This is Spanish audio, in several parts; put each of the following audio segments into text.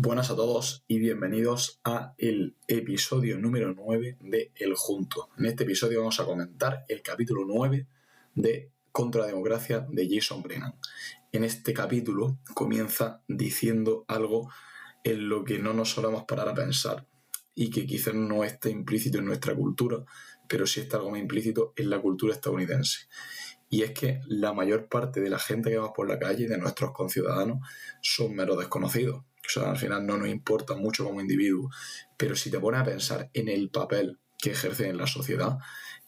Buenas a todos y bienvenidos a el episodio número 9 de El Junto. En este episodio vamos a comentar el capítulo 9 de Contra la Democracia de Jason Brennan. En este capítulo comienza diciendo algo en lo que no nos solemos parar a pensar y que quizás no esté implícito en nuestra cultura, pero sí está algo más implícito en la cultura estadounidense. Y es que la mayor parte de la gente que va por la calle, de nuestros conciudadanos, son meros desconocidos. O sea, al final no nos importa mucho como individuo, pero si te pones a pensar en el papel que ejercen en la sociedad,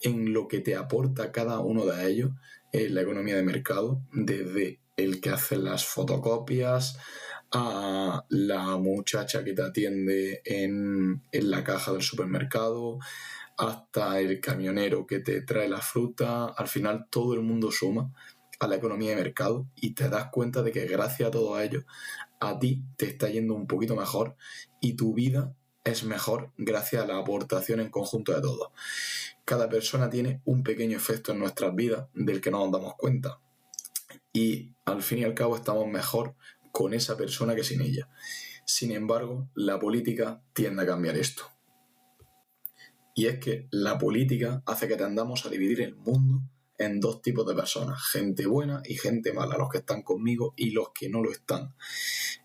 en lo que te aporta cada uno de ellos en la economía de mercado, desde el que hace las fotocopias a la muchacha que te atiende en la caja del supermercado, hasta el camionero que te trae la fruta, al final todo el mundo suma a la economía de mercado y te das cuenta de que gracias a todo ello a ti te está yendo un poquito mejor y tu vida es mejor gracias a la aportación en conjunto de todos. Cada persona tiene un pequeño efecto en nuestras vidas del que no nos damos cuenta y al fin y al cabo estamos mejor con esa persona que sin ella. Sin embargo, la política tiende a cambiar esto. Y es que la política hace que tendamos a dividir el mundo en dos tipos de personas, gente buena y gente mala, los que están conmigo y los que no lo están.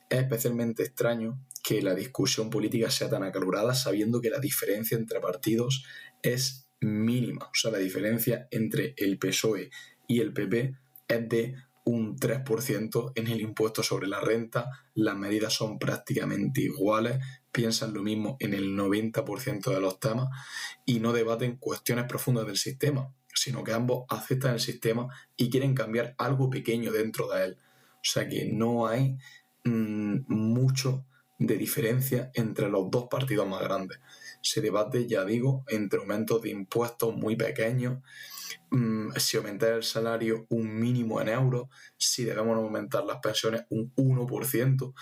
Es especialmente extraño que la discusión política sea tan acalorada sabiendo que la diferencia entre partidos es mínima. O sea, la diferencia entre el PSOE y el PP es de un 3% en el impuesto sobre la renta, las medidas son prácticamente iguales, piensan lo mismo en el 90% de los temas y no debaten cuestiones profundas del sistema, sino que ambos aceptan el sistema y quieren cambiar algo pequeño dentro de él. O sea que no hay mucho de diferencia entre los dos partidos más grandes. Se debate, ya digo, entre aumentos de impuestos muy pequeños, si aumentar el salario un mínimo en euros, si debemos aumentar las pensiones un 1%,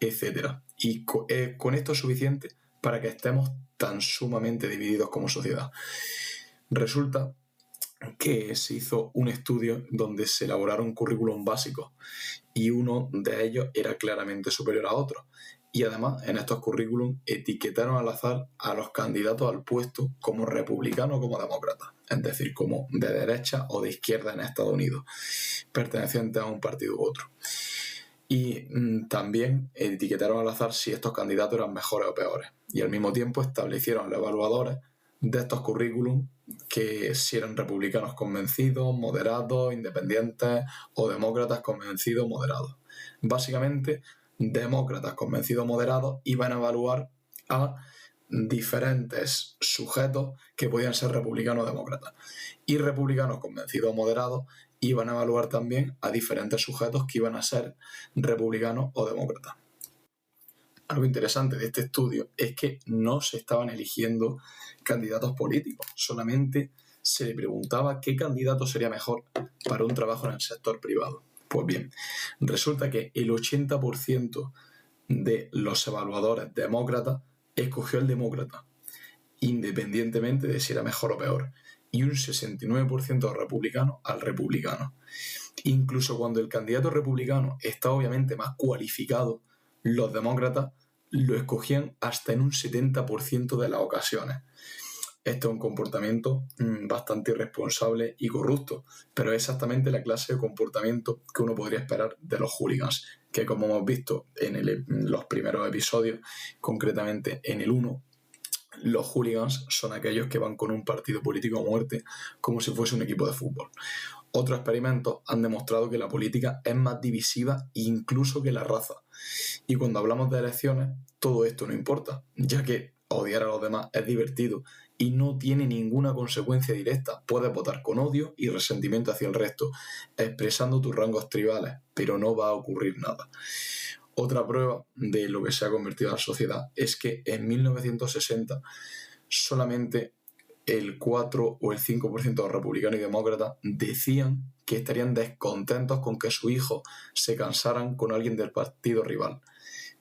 etcétera. Y con esto es suficiente para que estemos tan sumamente divididos como sociedad. Resulta que se hizo un estudio donde se elaboraron currículum básicos y uno de ellos era claramente superior a otro. Y además, en estos currículum etiquetaron al azar a los candidatos al puesto como republicanos o como demócratas, es decir, como de derecha o de izquierda en Estados Unidos, pertenecientes a un partido u otro. Y también etiquetaron al azar si estos candidatos eran mejores o peores. Y al mismo tiempo establecieron los evaluadores de estos currículum que si eran republicanos convencidos, moderados, independientes o demócratas convencidos, moderados. Básicamente, demócratas convencidos moderados iban a evaluar a diferentes sujetos que podían ser republicanos o demócratas. Y republicanos convencidos moderados iban a evaluar también a diferentes sujetos que iban a ser republicanos o demócratas. Algo interesante de este estudio es que no se estaban eligiendo candidatos políticos, solamente se le preguntaba qué candidato sería mejor para un trabajo en el sector privado. Pues bien, resulta que el 80% de los evaluadores demócratas escogió el demócrata, independientemente de si era mejor o peor, y un 69% de republicanos al republicano. Incluso cuando el candidato republicano está obviamente más cualificado, los demócratas lo escogían hasta en un 70% de las ocasiones. Esto es un comportamiento bastante irresponsable y corrupto, pero es exactamente la clase de comportamiento que uno podría esperar de los hooligans, que como hemos visto en los primeros episodios, concretamente en el 1, los hooligans son aquellos que van con un partido político a muerte como si fuese un equipo de fútbol. Otros experimentos han demostrado que la política es más divisiva incluso que la raza. Y cuando hablamos de elecciones, todo esto no importa, ya que odiar a los demás es divertido y no tiene ninguna consecuencia directa. Puedes votar con odio y resentimiento hacia el resto, expresando tus rangos tribales, pero no va a ocurrir nada. Otra prueba de lo que se ha convertido en la sociedad es que en 1960 solamente el 4 o el 5% de los republicanos y demócratas decían que estarían descontentos con que sus hijos se casaran con alguien del partido rival,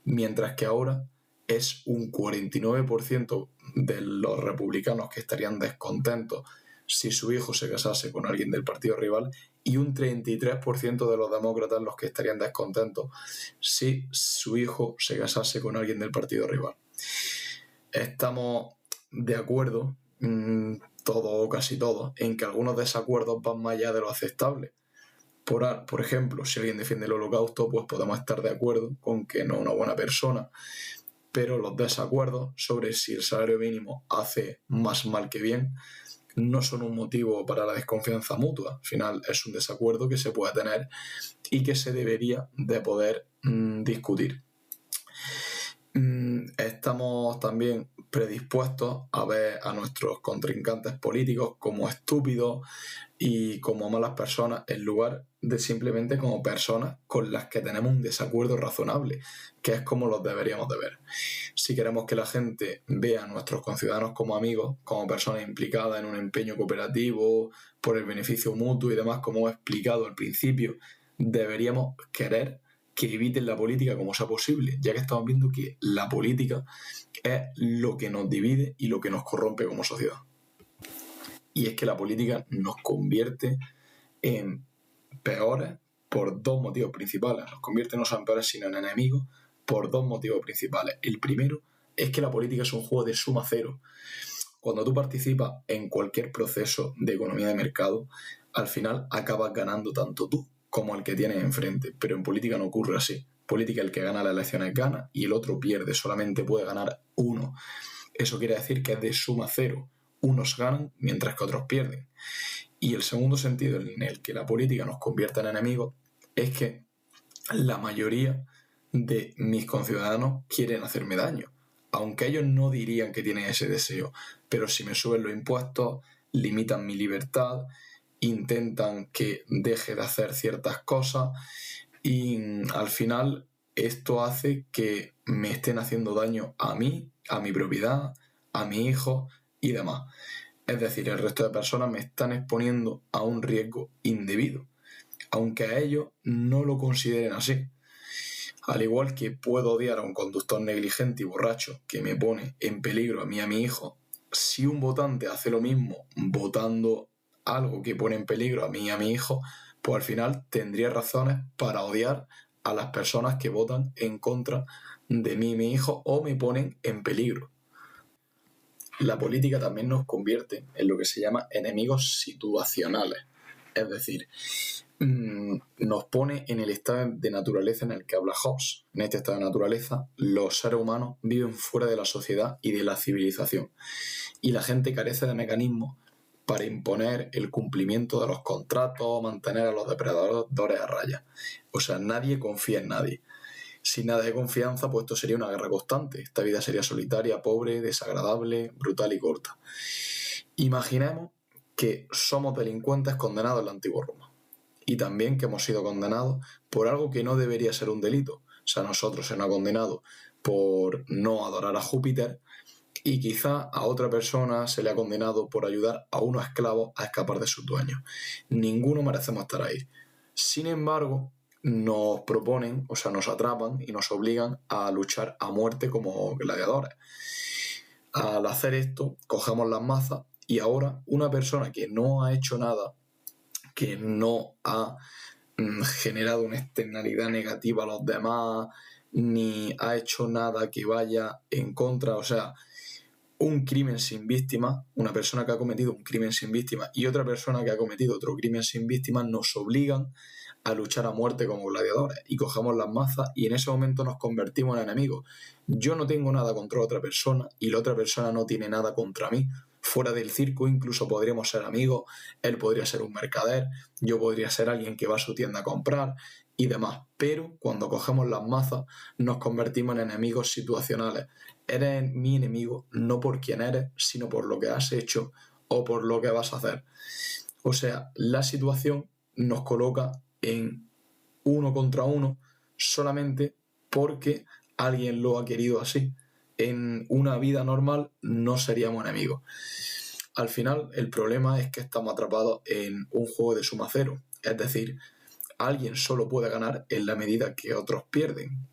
mientras que ahora es un 49% de los republicanos que estarían descontentos si su hijo se casase con alguien del partido rival y un 33% de los demócratas los que estarían descontentos si su hijo se casase con alguien del partido rival. Estamos de acuerdo, todos o casi todos, en que algunos desacuerdos van más allá de lo aceptable. Por ejemplo, si alguien defiende el holocausto, pues podemos estar de acuerdo con que no es una buena persona, pero los desacuerdos sobre si el salario mínimo hace más mal que bien no son un motivo para la desconfianza mutua. Al final es un desacuerdo que se puede tener y que se debería de poder discutir. Estamos también predispuestos a ver a nuestros contrincantes políticos como estúpidos y como malas personas en lugar de simplemente como personas con las que tenemos un desacuerdo razonable, que es como los deberíamos de ver. Si queremos que la gente vea a nuestros conciudadanos como amigos, como personas implicadas en un empeño cooperativo, por el beneficio mutuo y demás, como he explicado al principio, deberíamos querer que eviten la política como sea posible, ya que estamos viendo que la política es lo que nos divide y lo que nos corrompe como sociedad. Y es que la política nos convierte en peores por dos motivos principales. Nos convierte no solo en peores, sino en enemigos por dos motivos principales. El primero es que la política es un juego de suma cero. Cuando tú participas en cualquier proceso de economía de mercado, al final acabas ganando tanto tú como el que tienes enfrente, pero en política no ocurre así. En política el que gana las elecciones gana y el otro pierde, solamente puede ganar uno. Eso quiere decir que es de suma cero. Unos ganan mientras que otros pierden. Y el segundo sentido en el que la política nos convierte en enemigos es que la mayoría de mis conciudadanos quieren hacerme daño, aunque ellos no dirían que tienen ese deseo, pero si me suben los impuestos, limitan mi libertad, intentan que deje de hacer ciertas cosas y al final esto hace que me estén haciendo daño a mí, a mi propiedad, a mi hijo y demás. Es decir, el resto de personas me están exponiendo a un riesgo indebido, aunque a ellos no lo consideren así. Al igual que puedo odiar a un conductor negligente y borracho que me pone en peligro a mí y a mi hijo, si un votante hace lo mismo votando algo que pone en peligro a mí y a mi hijo, pues al final tendría razones para odiar a las personas que votan en contra de mí y mi hijo o me ponen en peligro. La política también nos convierte en lo que se llama enemigos situacionales, es decir, nos pone en el estado de naturaleza en el que habla Hobbes. En este estado de naturaleza, los seres humanos viven fuera de la sociedad y de la civilización, y la gente carece de mecanismos para imponer el cumplimiento de los contratos, mantener a los depredadores a raya. O sea, nadie confía en nadie. Sin nada de confianza, pues esto sería una guerra constante. Esta vida sería solitaria, pobre, desagradable, brutal y corta. Imaginemos que somos delincuentes condenados en la antigua Roma. Y también que hemos sido condenados por algo que no debería ser un delito. O sea, nosotros se nos ha condenado por no adorar a Júpiter y quizá a otra persona se le ha condenado por ayudar a unos esclavos a escapar de sus dueños. Ninguno merecemos estar ahí. Sin embargo, nos proponen, o sea, nos atrapan y nos obligan a luchar a muerte como gladiadores. Al hacer esto, cogemos las mazas y ahora una persona que no ha hecho nada, que no ha generado una externalidad negativa a los demás, ni ha hecho nada que vaya en contra, o sea, un crimen sin víctima, una persona que ha cometido un crimen sin víctima y otra persona que ha cometido otro crimen sin víctima nos obligan a luchar a muerte como gladiadores y cogemos las mazas y en ese momento nos convertimos en enemigos. Yo no tengo nada contra otra persona y la otra persona no tiene nada contra mí. Fuera del circo incluso podríamos ser amigos, él podría ser un mercader, yo podría ser alguien que va a su tienda a comprar y demás, pero cuando cogemos las mazas nos convertimos en enemigos situacionales. Eres mi enemigo no por quién eres, sino por lo que has hecho o por lo que vas a hacer. O sea, la situación nos coloca en uno contra uno solamente porque alguien lo ha querido así. En una vida normal no seríamos enemigos. Al final, el problema es que estamos atrapados en un juego de suma cero. Es decir, alguien solo puede ganar en la medida que otros pierden.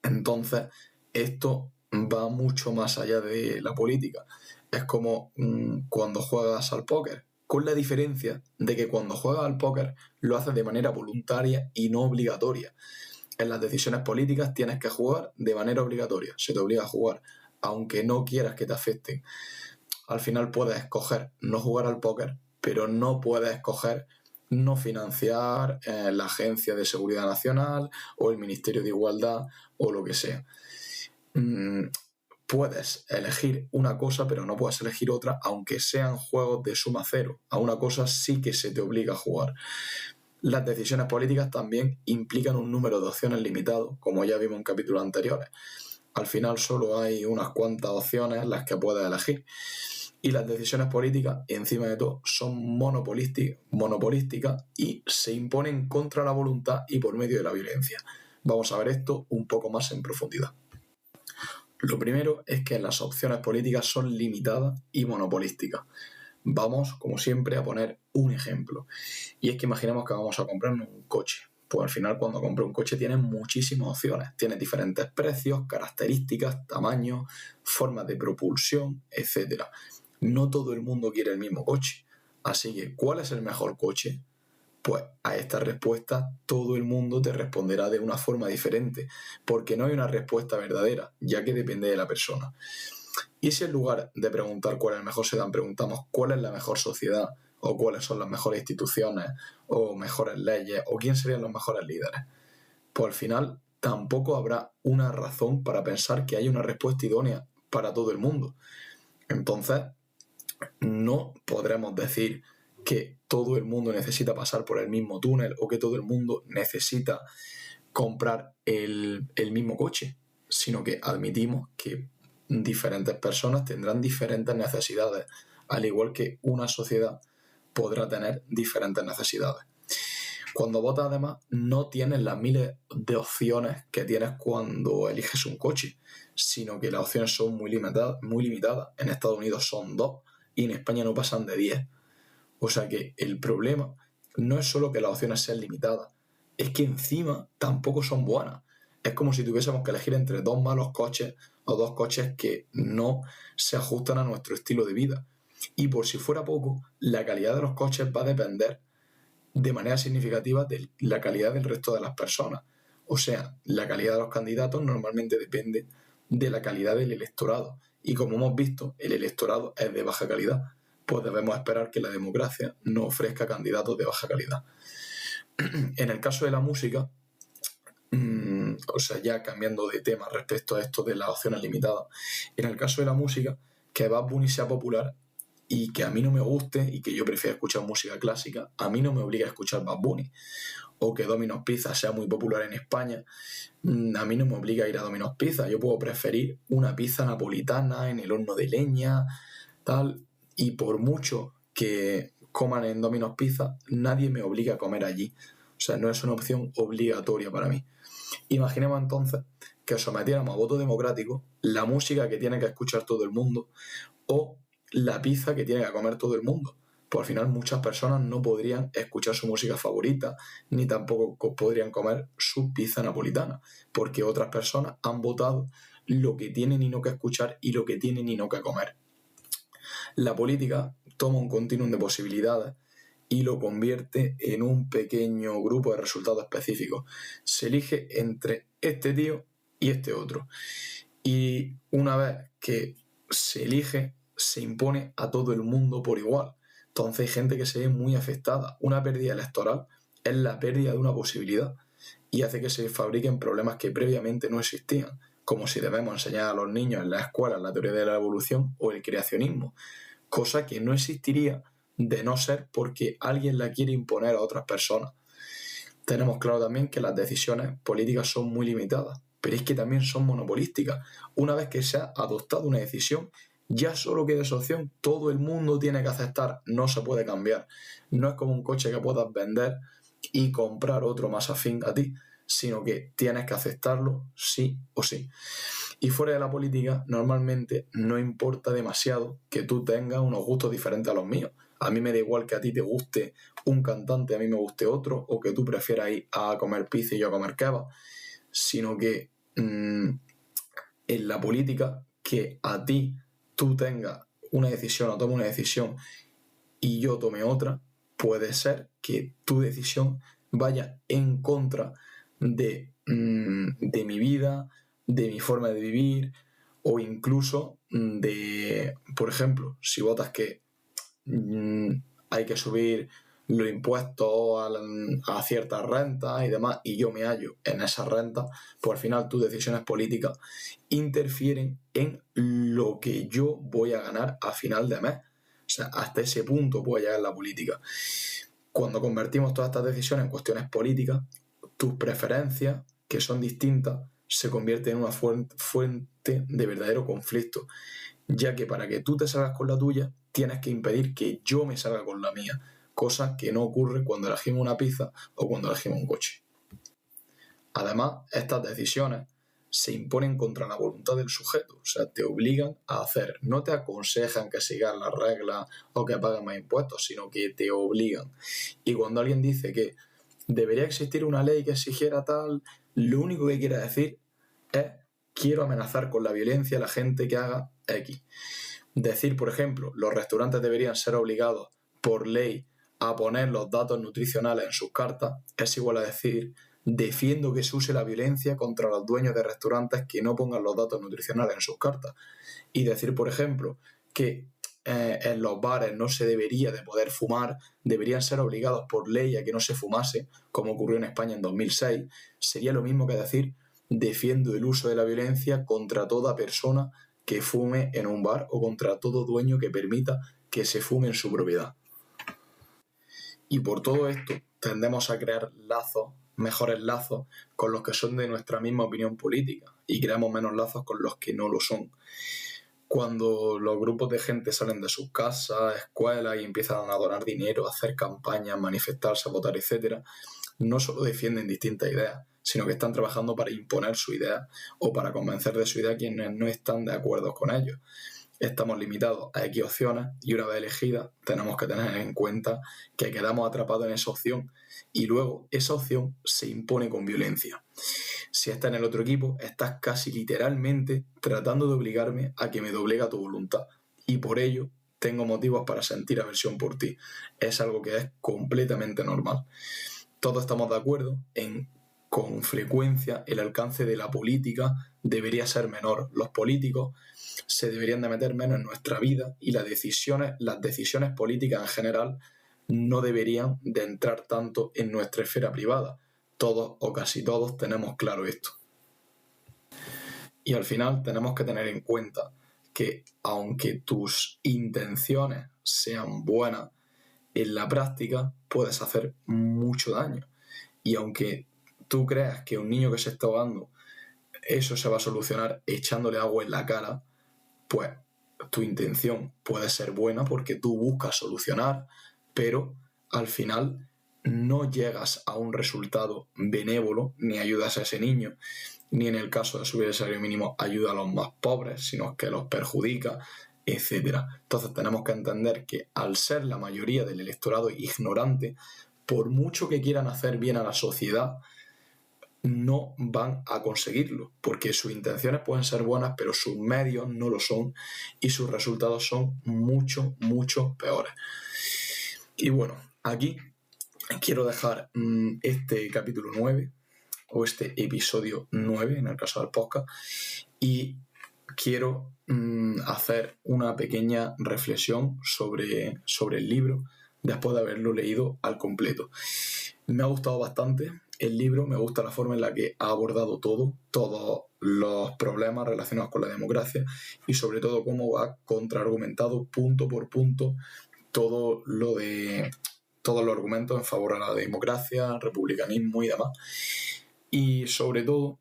Entonces, esto va mucho más allá de la política. Es como cuando juegas al póker. con la diferencia de que cuando juegas al póker lo haces de manera voluntaria y no obligatoria. En las decisiones políticas tienes que jugar de manera obligatoria, se te obliga a jugar, aunque no quieras que te afecten. Al final puedes escoger no jugar al póker, pero no puedes escoger no financiar la Agencia de Seguridad Nacional o el Ministerio de Igualdad o lo que sea. Puedes elegir una cosa, pero no puedes elegir otra, aunque sean juegos de suma cero. A una cosa sí que se te obliga a jugar. Las decisiones políticas también implican un número de opciones limitado, como ya vimos en capítulos anteriores. Al final solo hay unas cuantas opciones las que puedes elegir. Y las decisiones políticas, encima de todo, son monopolísticas y se imponen contra la voluntad y por medio de la violencia. Vamos a ver esto un poco más en profundidad. Lo primero es que las opciones políticas son limitadas y monopolísticas. Vamos, como siempre, a poner un ejemplo. Y es que imaginemos que vamos a comprar un coche. Pues al final, cuando compras un coche tienes muchísimas opciones. Tienes diferentes precios, características, tamaños, formas de propulsión, etc. No todo el mundo quiere el mismo coche. Así que, ¿cuál es el mejor coche? Pues a esta respuesta todo el mundo te responderá de una forma diferente, porque no hay una respuesta verdadera, ya que depende de la persona. Y si en lugar de preguntar cuál es el mejor sedán, preguntamos cuál es la mejor sociedad, o cuáles son las mejores instituciones, o mejores leyes, o quién serían los mejores líderes, pues al final tampoco habrá una razón para pensar que hay una respuesta idónea para todo el mundo. Entonces, no podremos decir que todo el mundo necesita pasar por el mismo túnel o que todo el mundo necesita comprar el mismo coche, sino que admitimos que diferentes personas tendrán diferentes necesidades, al igual que una sociedad podrá tener diferentes necesidades. Cuando votas, además, no tienes las miles de opciones que tienes cuando eliges un coche, sino que las opciones son muy limitadas. En Estados Unidos son 2 y en España no pasan de 10. O sea que el problema no es solo que las opciones sean limitadas, es que encima tampoco son buenas. Es como si tuviésemos que elegir entre 2 malos coches o 2 coches que no se ajustan a nuestro estilo de vida. Y por si fuera poco, la calidad de los coches va a depender de manera significativa de la calidad del resto de las personas. O sea, la calidad de los candidatos normalmente depende de la calidad del electorado. Y como hemos visto, el electorado es de baja calidad. Pues debemos esperar que la democracia no ofrezca candidatos de baja calidad. En el caso de la música, o sea, ya cambiando de tema respecto a esto de las opciones limitadas, en el caso de la música, que Bad Bunny sea popular y que a mí no me guste y que yo prefiera escuchar música clásica, a mí no me obliga a escuchar Bad Bunny. O que Domino's Pizza sea muy popular en España, a mí no me obliga a ir a Domino's Pizza. Yo puedo preferir una pizza napolitana en el horno de leña, tal, y por mucho que coman en Domino's Pizza, nadie me obliga a comer allí. O sea, no es una opción obligatoria para mí. Imaginemos entonces que sometiéramos a voto democrático la música que tiene que escuchar todo el mundo o la pizza que tiene que comer todo el mundo. Pues al final muchas personas no podrían escuchar su música favorita, ni tampoco podrían comer su pizza napolitana, porque otras personas han votado lo que tienen y no que escuchar y lo que tienen y no que comer. La política toma un continuum de posibilidades y lo convierte en un pequeño grupo de resultados específicos. Se elige entre este tío y este otro. Y una vez que se elige, se impone a todo el mundo por igual. Entonces hay gente que se ve muy afectada. Una pérdida electoral es la pérdida de una posibilidad y hace que se fabriquen problemas que previamente no existían, como si debemos enseñar a los niños en la escuela la teoría de la evolución o el creacionismo, cosa que no existiría de no ser porque alguien la quiere imponer a otras personas. Tenemos claro también que las decisiones políticas son muy limitadas, pero es que también son monopolísticas. Una vez que se ha adoptado una decisión, ya solo queda esa opción, todo el mundo tiene que aceptar, no se puede cambiar. No es como un coche que puedas vender y comprar otro más afín a ti, sino que tienes que aceptarlo sí o sí. Y fuera de la política, normalmente no importa demasiado que tú tengas unos gustos diferentes a los míos. A mí me da igual que a ti te guste un cantante, a mí me guste otro, o que tú prefieras ir a comer pizza y yo a comer kebab, sino que en la política, que a ti tú tengas una decisión o tomes una decisión y yo tome otra, puede ser que tu decisión vaya en contra de mi vida, de mi forma de vivir, o incluso de, por ejemplo, si votas que hay que subir los impuestos a ciertas rentas y demás, y yo me hallo en esas rentas, pues al final tus decisiones políticas interfieren en lo que yo voy a ganar a final de mes. O sea, hasta ese punto puede llegar la política. Cuando convertimos todas estas decisiones en cuestiones políticas, tus preferencias, que son distintas, se convierten en una fuente de verdadero conflicto, ya que para que tú te salgas con la tuya, tienes que impedir que yo me salga con la mía, cosa que no ocurre cuando elegimos una pizza o cuando elegimos un coche. Además, estas decisiones se imponen contra la voluntad del sujeto, o sea, te obligan a hacer, no te aconsejan que sigas las reglas o que pagues más impuestos, sino que te obligan. Y cuando alguien dice que debería existir una ley que exigiera tal, lo único que quiere decir es quiero amenazar con la violencia a la gente que haga X. Decir, por ejemplo, los restaurantes deberían ser obligados por ley a poner los datos nutricionales en sus cartas es igual a decir defiendo que se use la violencia contra los dueños de restaurantes que no pongan los datos nutricionales en sus cartas. Y decir, por ejemplo, que en los bares no se debería de poder fumar, deberían ser obligados por ley a que no se fumase, como ocurrió en España en 2006, sería lo mismo que decir defiendo el uso de la violencia contra toda persona que fume en un bar o contra todo dueño que permita que se fume en su propiedad. Y por todo esto tendemos a crear lazos, mejores lazos, con los que son de nuestra misma opinión política y creamos menos lazos con los que no lo son. Cuando los grupos de gente salen de sus casas, escuelas y empiezan a donar dinero, a hacer campañas, manifestarse, a votar, etc., no solo defienden distintas ideas, sino que están trabajando para imponer su idea o para convencer de su idea a quienes no están de acuerdo con ellos. Estamos limitados a X opciones y una vez elegidas tenemos que tener en cuenta que quedamos atrapados en esa opción y luego esa opción se impone con violencia. Si estás en el otro equipo, estás casi literalmente tratando de obligarme a que me doblegue a tu voluntad y por ello tengo motivos para sentir aversión por ti. Es algo que es completamente normal. Todos estamos de acuerdo en con frecuencia el alcance de la política debería ser menor. Los políticos se deberían de meter menos en nuestra vida y las decisiones políticas en general no deberían de entrar tanto en nuestra esfera privada. Todos o casi todos tenemos claro esto. Y al final tenemos que tener en cuenta que aunque tus intenciones sean buenas, en la práctica puedes hacer mucho daño. Y aunque tú creas que un niño que se está ahogando, eso se va a solucionar echándole agua en la cara, pues tu intención puede ser buena porque tú buscas solucionar, pero al final no llegas a un resultado benévolo, ni ayudas a ese niño, ni en el caso de subir el salario mínimo ayuda a los más pobres, sino que los perjudica, etc. Entonces tenemos que entender que al ser la mayoría del electorado ignorante, por mucho que quieran hacer bien a la sociedad, no van a conseguirlo, porque sus intenciones pueden ser buenas, pero sus medios no lo son y sus resultados son mucho, mucho peores. Y bueno, aquí quiero dejar este capítulo 9 o este episodio 9 en el caso del podcast y quiero hacer una pequeña reflexión sobre el libro después de haberlo leído al completo. Me ha gustado bastante el libro, me gusta la forma en la que ha abordado todos los problemas relacionados con la democracia y sobre todo cómo ha contraargumentado punto por punto todos los argumentos en favor a la democracia, republicanismo y demás. Y sobre todo,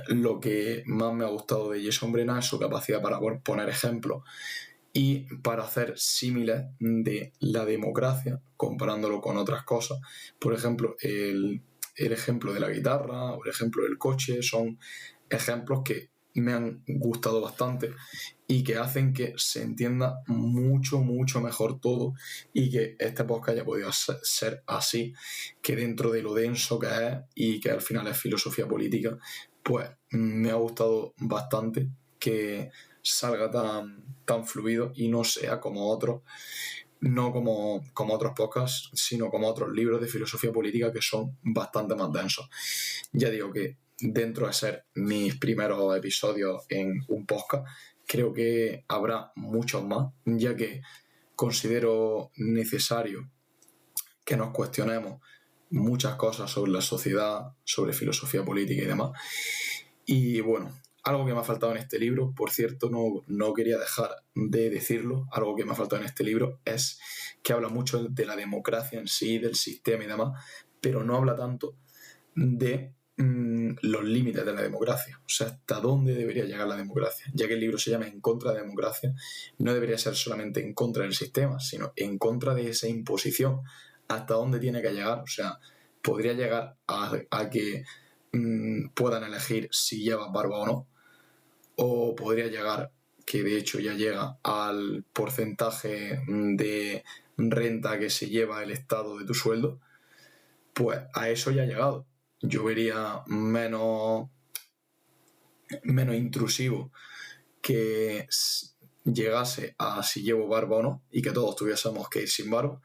lo que más me ha gustado de Jason Brennan es su capacidad para poner ejemplos y para hacer símiles de la democracia comparándolo con otras cosas. Por ejemplo, el ejemplo de la guitarra o el ejemplo del coche son ejemplos que me han gustado bastante y que hacen que se entienda mucho, mucho mejor todo y que este podcast haya podido ser así, que dentro de lo denso que es y que al final es filosofía política, pues me ha gustado bastante que salga tan fluido y no sea como otros no como otros podcasts, sino como otros libros de filosofía política que son bastante más densos. Ya digo que dentro de ser mis primeros episodios en un podcast, creo que habrá muchos más, ya que considero necesario que nos cuestionemos muchas cosas sobre la sociedad, sobre filosofía política y demás. Y bueno, algo que me ha faltado en este libro, por cierto, no quería dejar de decirlo, algo que me ha faltado en este libro es que habla mucho de la democracia en sí, del sistema y demás, pero no habla tanto de los límites de la democracia, o sea, hasta dónde debería llegar la democracia, ya que el libro se llama En contra de la democracia, no debería ser solamente en contra del sistema, sino en contra de esa imposición, hasta dónde tiene que llegar, o sea, podría llegar a que puedan elegir si llevas barba o no, o podría llegar, que de hecho ya llega, al porcentaje de renta que se lleva el Estado de tu sueldo. Pues a eso ya ha llegado. Yo vería menos intrusivo que llegase a si llevo barba o no y que todos tuviésemos que ir sin barba,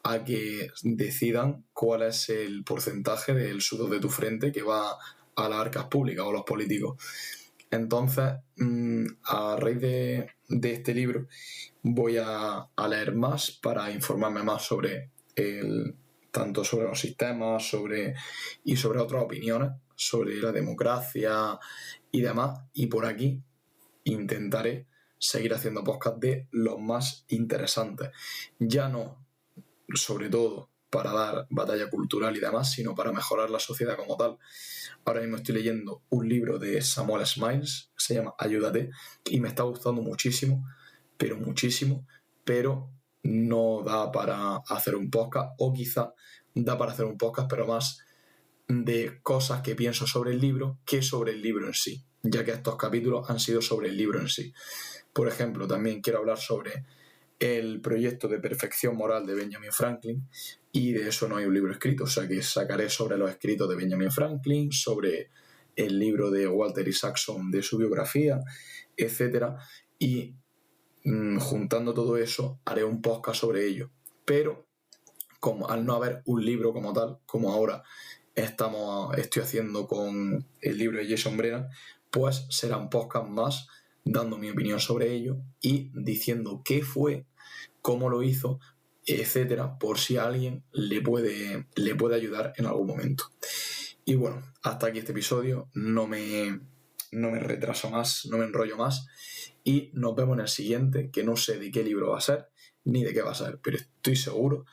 a que decidan cuál es el porcentaje del sudor de tu frente que va a las arcas públicas o a los políticos. Entonces, a raíz de este libro voy a leer más para informarme más sobre tanto sobre los sistemas y sobre otras opiniones, sobre la democracia y demás. Y por aquí intentaré seguir haciendo podcast de los más interesantes. Ya no, sobre todo, para dar batalla cultural y demás, sino para mejorar la sociedad como tal. Ahora mismo estoy leyendo un libro de Samuel Smiles, se llama Ayúdate, y me está gustando muchísimo, pero no da para hacer un podcast, o quizá da para hacer un podcast, pero más de cosas que pienso sobre el libro que sobre el libro en sí, ya que estos capítulos han sido sobre el libro en sí. Por ejemplo, también quiero hablar sobre el proyecto de perfección moral de Benjamin Franklin, y de eso no hay un libro escrito, o sea que sacaré sobre los escritos de Benjamin Franklin, sobre el libro de Walter Isaacson de su biografía, etcétera, y juntando todo eso haré un podcast sobre ello. Pero como al no haber un libro como tal, como ahora estoy haciendo con el libro de Jason Brennan, pues será un podcast más dando mi opinión sobre ello y diciendo qué fue, cómo lo hizo, etcétera, por si a alguien le puede ayudar en algún momento. Y bueno, hasta aquí este episodio, no me retraso más, no me enrollo más, y nos vemos en el siguiente, que no sé de qué libro va a ser, ni de qué va a ser, pero estoy seguro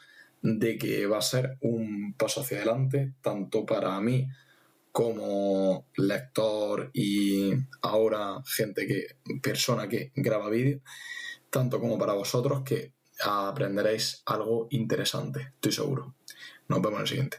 de que va a ser un paso hacia adelante, tanto para mí como lector y ahora persona que graba vídeo, tanto como para vosotros, que aprenderéis algo interesante, estoy seguro. Nos vemos en el siguiente.